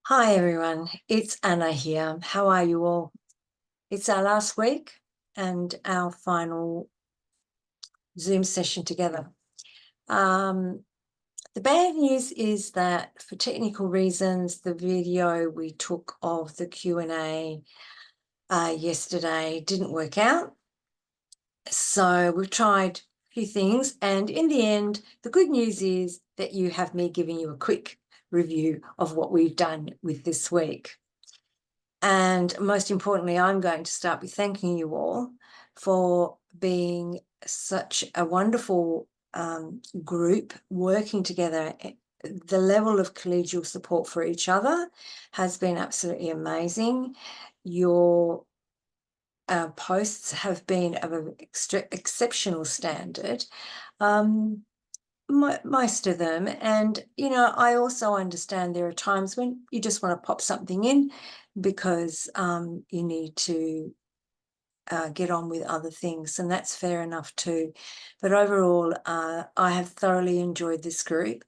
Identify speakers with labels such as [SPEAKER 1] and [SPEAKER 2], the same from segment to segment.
[SPEAKER 1] Hi everyone, it's Anna here. How are you all? It's our last week and our final Zoom session together. The bad news is that for technical reasons, the video we took of the Q&A yesterday didn't work out. So we've tried a few things, and in the end, the good news is that you have me giving you a quick review of what we've done with this week. And most importantly, I'm going to start with thanking you all for being such a wonderful group working together. The level of collegial support for each other has been absolutely amazing. Your posts have been of an exceptional standard. Most of them. And, you know, I also understand there are times when you just want to pop something in because you need to get on with other things, and that's fair enough too. But overall, I have thoroughly enjoyed this group.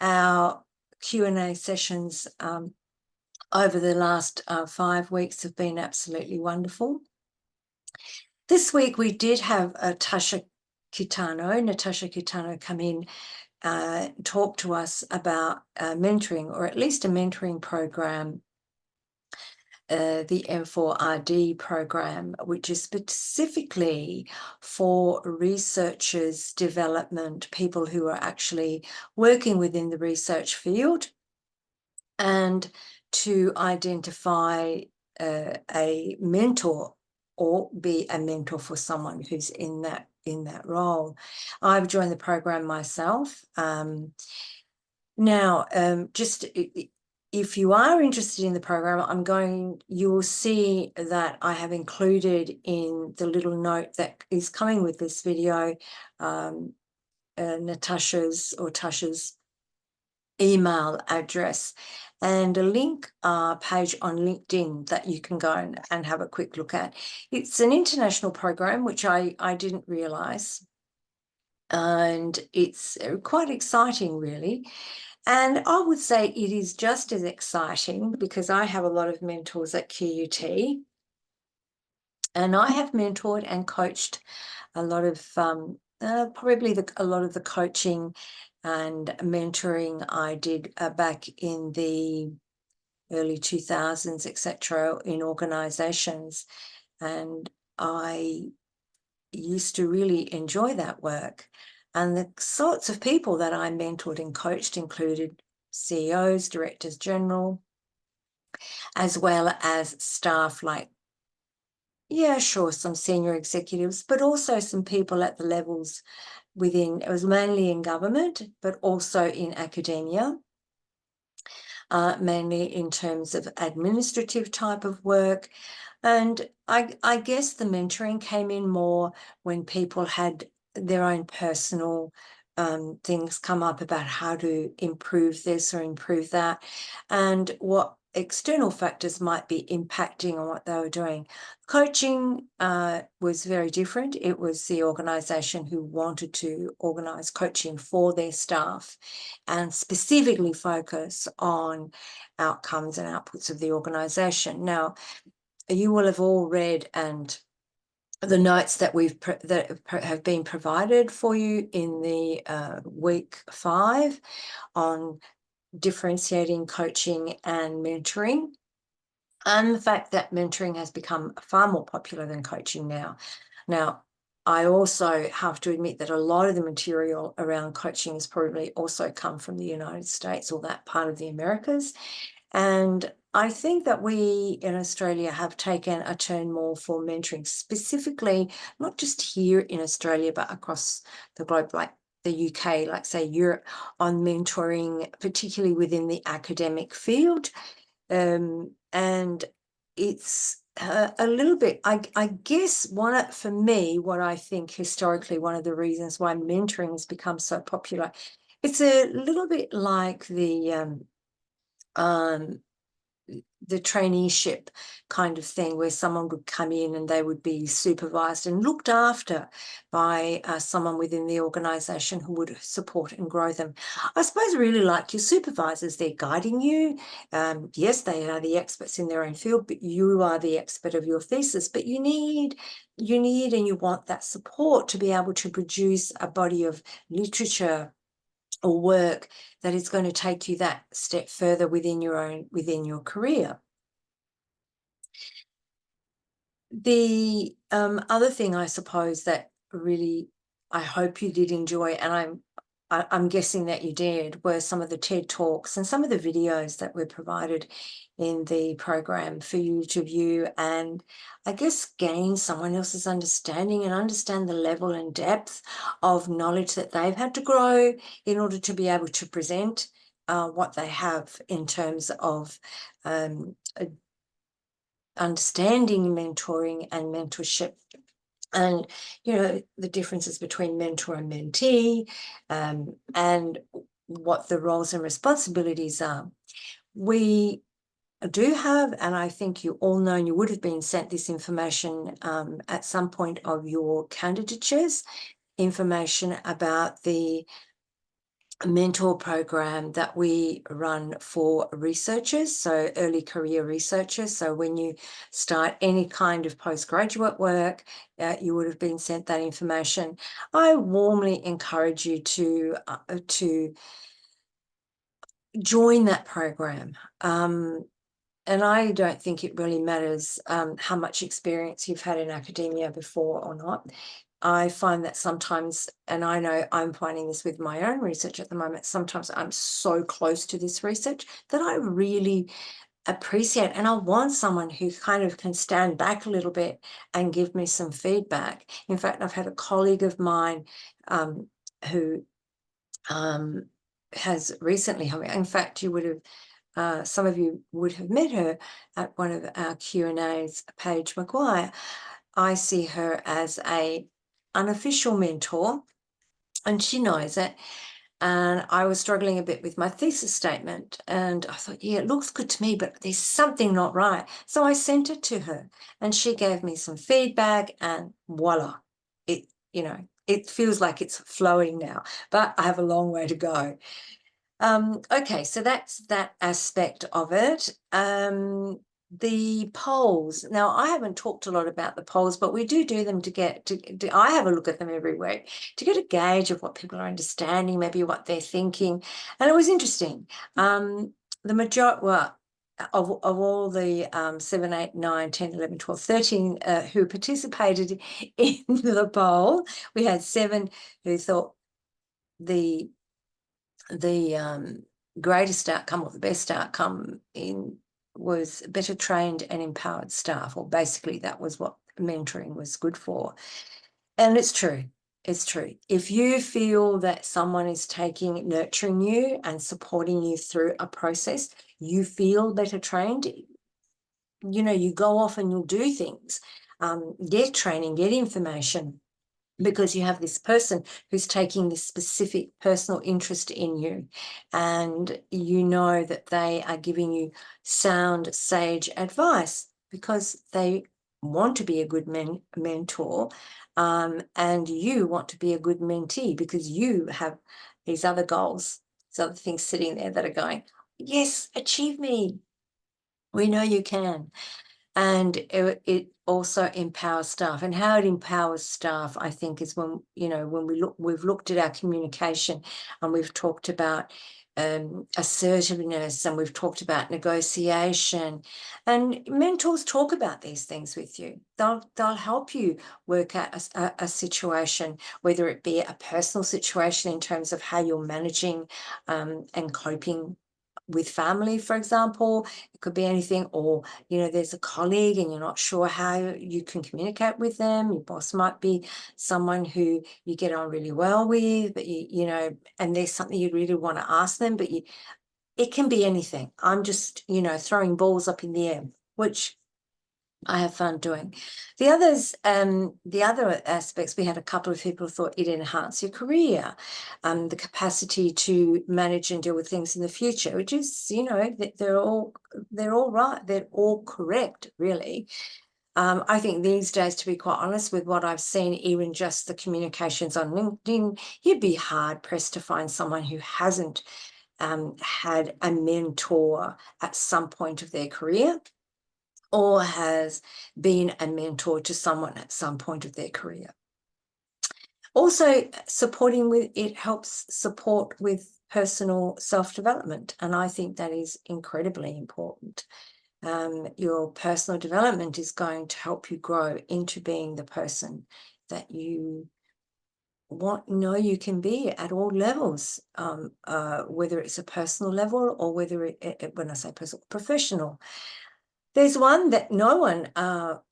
[SPEAKER 1] Our Q&A sessions over the last 5 weeks have been absolutely wonderful. This week we did have Natasha Kitano come in, talk to us about mentoring, or at least a mentoring program, the M4RD program, which is specifically for researchers, development, people who are actually working within the research field, and to identify a mentor or be a mentor for someone who's in that role. I've joined the program myself. Now, just if you are interested in the program, you will see that I have included in the little note that is coming with this video, Tasha's email address and a link page on LinkedIn that you can go and have a quick look at. It's an international program, which I didn't realize, and it's quite exciting, really. And I would say it is just as exciting because I have a lot of mentors at QUT, and I have mentored and coached a lot of probably a lot of the coaching and mentoring I did back in the early 2000s, etc., in organizations. And I used to really enjoy that work. And the sorts of people that I mentored and coached included CEOs, directors general, as well as staff like, yeah, sure, some senior executives, but also some people at the levels within, it was mainly in government, but also in academia, mainly in terms of administrative type of work. And I guess the mentoring came in more when people had their own personal things come up about how to improve this or improve that, and what external factors might be impacting on what they were doing. Coaching was very different. It was the organisation who wanted to organise coaching for their staff and specifically focus on outcomes and outputs of the organisation. Now, you will have all read and the notes that have been provided for you in the week 5 on differentiating coaching and mentoring, and the fact that mentoring has become far more popular than coaching now. Now, I also have to admit that a lot of the material around coaching has probably also come from the United States or that part of the Americas. And I think that we in Australia have taken a turn more for mentoring, specifically, not just here in Australia, but across the globe, like the UK, like say Europe, on mentoring, particularly within the academic field. And it's a little bit, I guess, for me, what I think historically, one of the reasons why mentoring has become so popular, it's a little bit like the the traineeship kind of thing, where someone would come in and they would be supervised and looked after by someone within the organisation who would support and grow them. I suppose really like your supervisors, they're guiding you. Yes, they are the experts in their own field, but you are the expert of your thesis. But you need and you want that support to be able to produce a body of literature or work that is going to take you that step further within your career. The other thing, I suppose, that really I hope you did enjoy, and I'm guessing that you did, were some of the TED Talks and some of the videos that were provided in the program for you to view and, I guess, gain someone else's understanding and understand the level and depth of knowledge that they've had to grow in order to be able to present what they have in terms of understanding mentoring and mentorship, and the differences between mentor and mentee, and what the roles and responsibilities are. We do have, and I think you all know, and you would have been sent this information at some point of your candidatures, information about the mentor program that we run for researchers, so early career researchers. So when you start any kind of postgraduate work, you would have been sent that information. I warmly encourage you to join that program. And I don't think it really matters how much experience you've had in academia before or not. I find that sometimes, and I know I'm finding this with my own research at the moment, sometimes I'm so close to this research that I really appreciate, and I want someone who kind of can stand back a little bit and give me some feedback. In fact, I've had a colleague of mine who has recently, in fact, you would have, some of you would have met her at one of our Q&As, Paige Maguire. I see her as a unofficial mentor, and she knows it. And I was struggling a bit with my thesis statement, and I thought, yeah, it looks good to me, but there's something not right. So I sent it to her, and she gave me some feedback, and voila, it feels like it's flowing now, but I have a long way to go. Okay, so that's that aspect of it. The polls. Now, I haven't talked a lot about the polls, but we do them I have a look at them every week to get a gauge of what people are understanding, maybe what they're thinking. And it was interesting. The majority, well, of all the 7, 8, 9, 10, 11, 12, 13 who participated in the poll, we had 7 who thought the greatest outcome, or the best outcome, was better trained and empowered staff, or basically that was what mentoring was good for. And it's true. It's true. If you feel that someone is nurturing you and supporting you through a process, you feel better trained, you go off and you'll do things, get training, get information, because you have this person who's taking this specific personal interest in you, and you know that they are giving you sound, sage advice because they want to be a good mentor, and you want to be a good mentee because you have these other goals, these other things sitting there that are going, yes, achieve me. We know you can. And it also empowers staff, and how it empowers staff, I think, is when we've looked at our communication, and we've talked about assertiveness, and we've talked about negotiation, and mentors talk about these things with you. They'll help you work out a situation, whether it be a personal situation in terms of how you're managing and coping with family, for example. It could be anything, or there's a colleague and you're not sure how you can communicate with them. Your boss might be someone who you get on really well with, but and there's something you really want to ask them, but it can be anything. I'm just throwing balls up in the air, which I have fun doing. The others, the other aspects, we had a couple of people who thought it enhanced your career, the capacity to manage and deal with things in the future, which is, you know, they're all right. They're all correct, really. I think these days, to be quite honest, with what I've seen, even just the communications on LinkedIn, you'd be hard pressed to find someone who hasn't had a mentor at some point of their career, or has been a mentor to someone at some point of their career. Also, supporting with it helps support with personal self-development, and I think that is incredibly important. Your personal development is going to help you grow into being the person that you know you can be at all levels, whether it's a personal level or whether when I say personal, professional. There's one that no one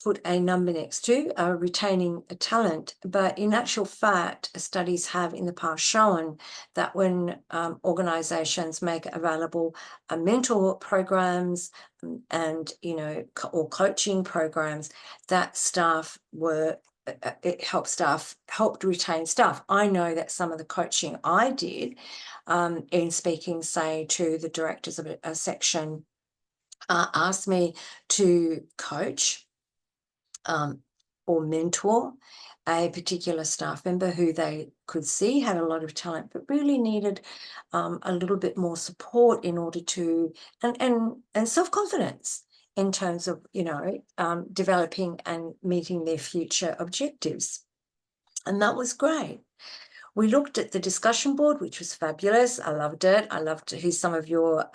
[SPEAKER 1] put a number next to, retaining a talent, but in actual fact, studies have in the past shown that when organisations make available mentor programs and, you know, or coaching programs, that staff were, it helped retain staff. I know that some of the coaching I did in speaking, say, to the directors of a section, asked me to coach or mentor a particular staff member who they could see had a lot of talent, but really needed a little bit more support in order to, and self-confidence in terms of, you know, developing and meeting their future objectives. And that was great. We looked at the discussion board, which was fabulous. I loved it. I loved who some of your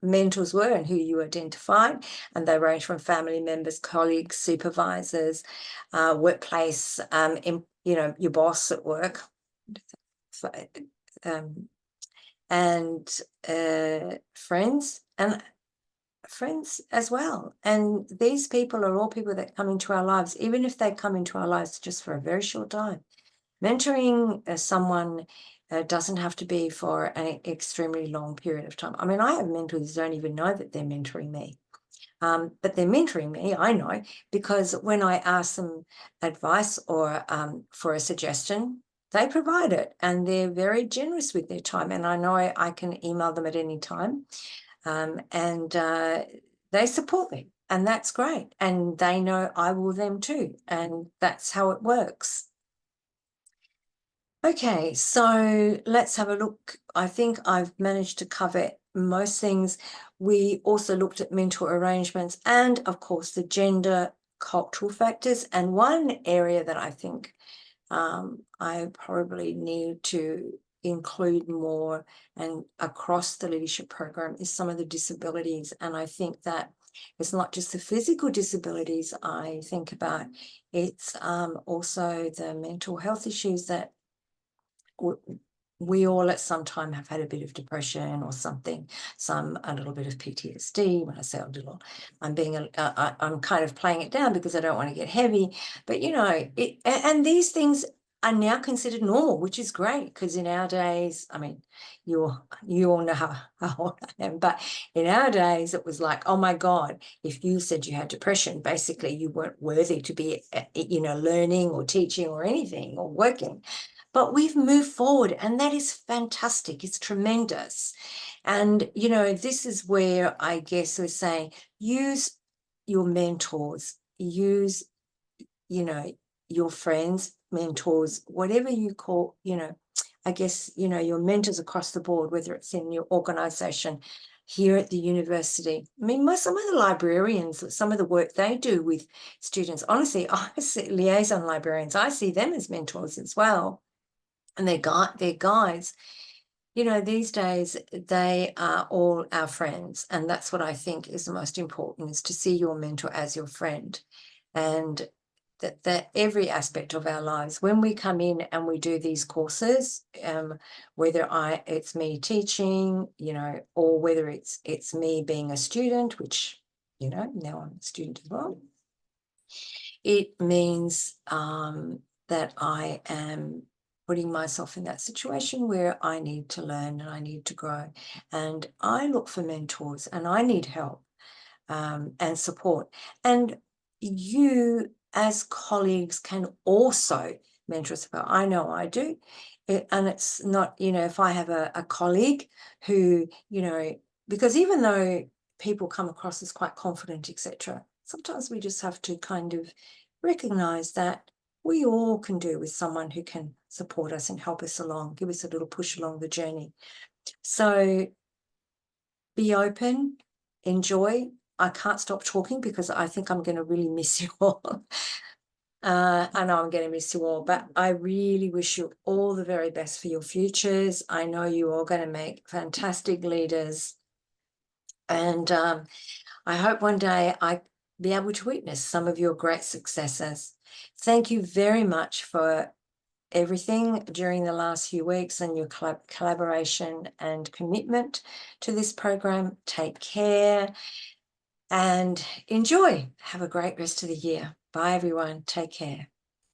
[SPEAKER 1] mentors were and who you identified. And they range from family members, colleagues, supervisors, workplace, you know, your boss at work, and friends as well. And these people are all people that come into our lives, even if they come into our lives just for a very short time. Mentoring someone doesn't have to be for an extremely long period of time. I mean, I have mentors who don't even know that they're mentoring me. But they're mentoring me, I know, because when I ask them advice or for a suggestion, they provide it, and they're very generous with their time. And I know I can email them at any time, and they support me, and that's great. And they know I will them too, and that's how it works. Okay, so let's have a look. I think I've managed to cover most things. We also looked at mentor arrangements and, of course, the gender cultural factors. And one area that I think I probably need to include more and across the leadership program is some of the disabilities. And I think that it's not just the physical disabilities I think about, it's also the mental health issues that we all at some time have had a bit of depression or something, a little bit of PTSD. When I say a little, I'm I'm kind of playing it down because I don't want to get heavy, but you know, and these things are now considered normal, which is great, because in our days, I mean, you all know how old I am, but in our days it was like, oh my God, if you said you had depression, basically you weren't worthy to be, you know, learning or teaching or anything or working. But we've moved forward, and that is fantastic. It's tremendous. And, you know, this is where I guess we're saying use your mentors, use, you know, your friends, mentors, whatever you call, you know, I guess, you know, your mentors across the board, whether it's in your organization, here at the university. I mean, some of the librarians, some of the work they do with students, honestly, I see liaison librarians, I see them as mentors as well. And they're guys, you know, these days they are all our friends. And that's what I think is the most important, is to see your mentor as your friend. And that every aspect of our lives, when we come in and we do these courses, whether it's me teaching, you know, or whether it's me being a student, which, you know, now I'm a student as well, it means that I am putting myself in that situation where I need to learn and I need to grow. And I look for mentors and I need help. and support. And you as colleagues can also mentor us about. I know I do. And it's not, if I have a colleague who, because even though people come across as quite confident, etc., sometimes we just have to kind of recognize that we all can do with someone who can support us and help us along, give us a little push along the journey. So be open, enjoy. I can't stop talking because I think I'm going to really miss you all. I know I'm going to miss you all, but I really wish you all the very best for your futures. I know you're all going to make fantastic leaders. And I hope one day I be able to witness some of your great successes. Thank you very much for everything during the last few weeks and your collaboration and commitment to this program. Take care and enjoy. Have a great rest of the year. Bye, everyone. Take care.